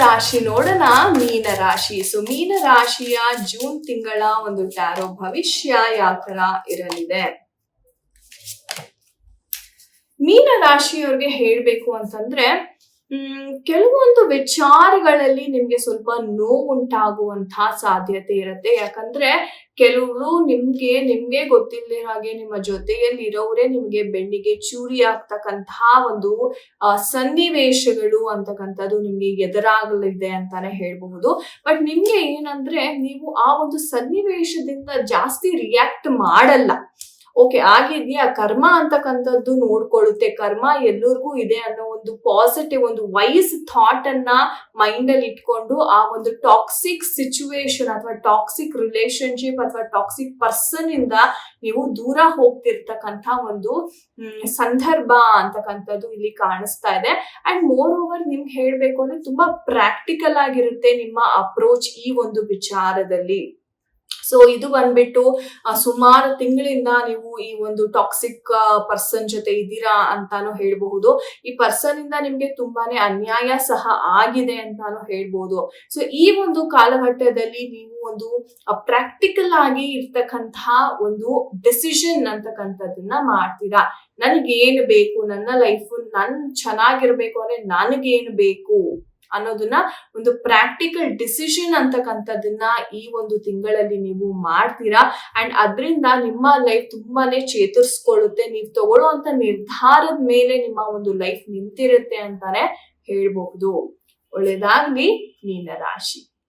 ರಾಶಿ ನೋಡೋಣ. ಮೀನ ರಾಶಿ. ಸೊ ಮೀನ ರಾಶಿಯ ಜೂನ್ ತಿಂಗಳ ಒಂದು ಟ್ಯಾರೋ ಭವಿಷ್ಯ ಯಾವ ತರ ಇರಲಿದೆ. ಮೀನ ರಾಶಿಯವ್ರಿಗೆ ಹೇಳ್ಬೇಕು ಅಂತಂದ್ರೆ ಕೆಲವೊಂದು ವಿಚಾರಗಳಲ್ಲಿ ನಿಮ್ಗೆ ಸ್ವಲ್ಪ ನೋವುಂಟಾಗುವಂತಹ ಸಾಧ್ಯತೆ ಇರುತ್ತೆ. ಯಾಕಂದ್ರೆ ಕೆಲವರು ನಿಮ್ಗೆ ಗೊತ್ತಿಲ್ಲದೆ ಹಾಗೆ ನಿಮ್ಮ ಜೊತೆಯಲ್ಲಿ ಇರೋರೇ ನಿಮ್ಗೆ ಬೆನ್ನಿಗೆ ಚೂರಿ ಆಗ್ತಕ್ಕಂತಹ ಒಂದು ಸನ್ನಿವೇಶಗಳು ಅಂತಕ್ಕಂಥದ್ದು ನಿಮ್ಗೆ ಎದುರಾಗಲಿದೆ ಅಂತಾನೆ ಹೇಳ್ಬಹುದು. ಬಟ್ ನಿಮ್ಗೆ ಏನಂದ್ರೆ ನೀವು ಆ ಒಂದು ಸನ್ನಿವೇಶದಿಂದ ಜಾಸ್ತಿ ರಿಯಾಕ್ಟ್ ಮಾಡಲ್ಲ. ಓಕೆ, ಆಗಿದ್ಯಾ, ಕರ್ಮ ಅಂತಕ್ಕಂಥದ್ದು ನೋಡ್ಕೊಳ್ಳುತ್ತೆ. ಕರ್ಮ ಎಲ್ಲರಿಗೂ ಇದೆ ಅನ್ನೋ ಒಂದು ಪಾಸಿಟಿವ್, ಒಂದು ವೈಸ್ ಥಾಟ್ ಅನ್ನ ಮೈಂಡ್ ಅಲ್ಲಿ ಇಟ್ಕೊಂಡು ಆ ಒಂದು ಟಾಕ್ಸಿಕ್ ಸಿಚುವೇಶನ್ ಅಥವಾ ಟಾಕ್ಸಿಕ್ ರಿಲೇಶನ್ಶಿಪ್ ಅಥವಾ ಟಾಕ್ಸಿಕ್ ಪರ್ಸನ್ ಇಂದ ನೀವು ದೂರ ಹೋಗ್ತಿರ್ತಕ್ಕಂಥ ಒಂದು ಸಂದರ್ಭ ಅಂತಕ್ಕಂಥದ್ದು ಇಲ್ಲಿ ಕಾಣಿಸ್ತಾ ಇದೆ. ಅಂಡ್ ಮೋರ್ ಓವರ್ ನಿಮ್ಗೆ ಹೇಳ್ಬೇಕು ಅಂದ್ರೆ ತುಂಬಾ ಪ್ರಾಕ್ಟಿಕಲ್ ಆಗಿರುತ್ತೆ ನಿಮ್ಮ ಅಪ್ರೋಚ್ ಈ ಒಂದು ವಿಚಾರದಲ್ಲಿ. ಸೊ ಇದು ಬಂದ್ಬಿಟ್ಟು ಸುಮಾರು ತಿಂಗಳಿಂದ ನೀವು ಈ ಒಂದು ಟಾಕ್ಸಿಕ್ ಪರ್ಸನ್ ಜೊತೆ ಇದ್ದೀರಾ ಅಂತಾನು ಹೇಳ್ಬಹುದು. ಈ ಪರ್ಸನ್ ಇಂದ ನಿಮ್ಗೆ ತುಂಬಾನೇ ಅನ್ಯಾಯ ಸಹ ಆಗಿದೆ ಅಂತಾನು ಹೇಳ್ಬಹುದು. ಸೊ ಈ ಒಂದು ಕಾಲಘಟ್ಟದಲ್ಲಿ ನೀವು ಒಂದು ಪ್ರಾಕ್ಟಿಕಲ್ ಆಗಿ ಇರ್ತಕ್ಕಂತಹ ಒಂದು ಡೆಸಿಷನ್ ಅಂತಕ್ಕಂಥದ್ದನ್ನ ಮಾಡ್ತೀರಾ. ನನ್ಗೇನು ಬೇಕು, ನನ್ನ ಲೈಫ್ ನನ್ ಚೆನ್ನಾಗಿರ್ಬೇಕು ಅಂದ್ರೆ ನನಗೇನು ಬೇಕು ಅನ್ನೋದನ್ನ ಒಂದು ಪ್ರಾಕ್ಟಿಕಲ್ ಡಿಸಿಷನ್ ಅಂತಕ್ಕಂಥದ್ದನ್ನ ಈ ಒಂದು ತಿಂಗಳಲ್ಲಿ ನೀವು ಮಾಡ್ತೀರಾ. ಅಂಡ್ ಅದರಿಂದ ನಿಮ್ಮ ಲೈಫ್ ತುಂಬಾನೇ ಚೇತರಿಸ್ಕೊಳ್ಳುತ್ತೆ. ನೀವು ತಗೊಳ್ಳೋ ನಿರ್ಧಾರದ ಮೇಲೆ ನಿಮ್ಮ ಒಂದು ಲೈಫ್ ನಿಂತಿರುತ್ತೆ ಅಂತಾನೆ ಹೇಳ್ಬಹುದು. ಒಳ್ಳೇದಾಗ್ಲಿ ಮೀನ ರಾಶಿ.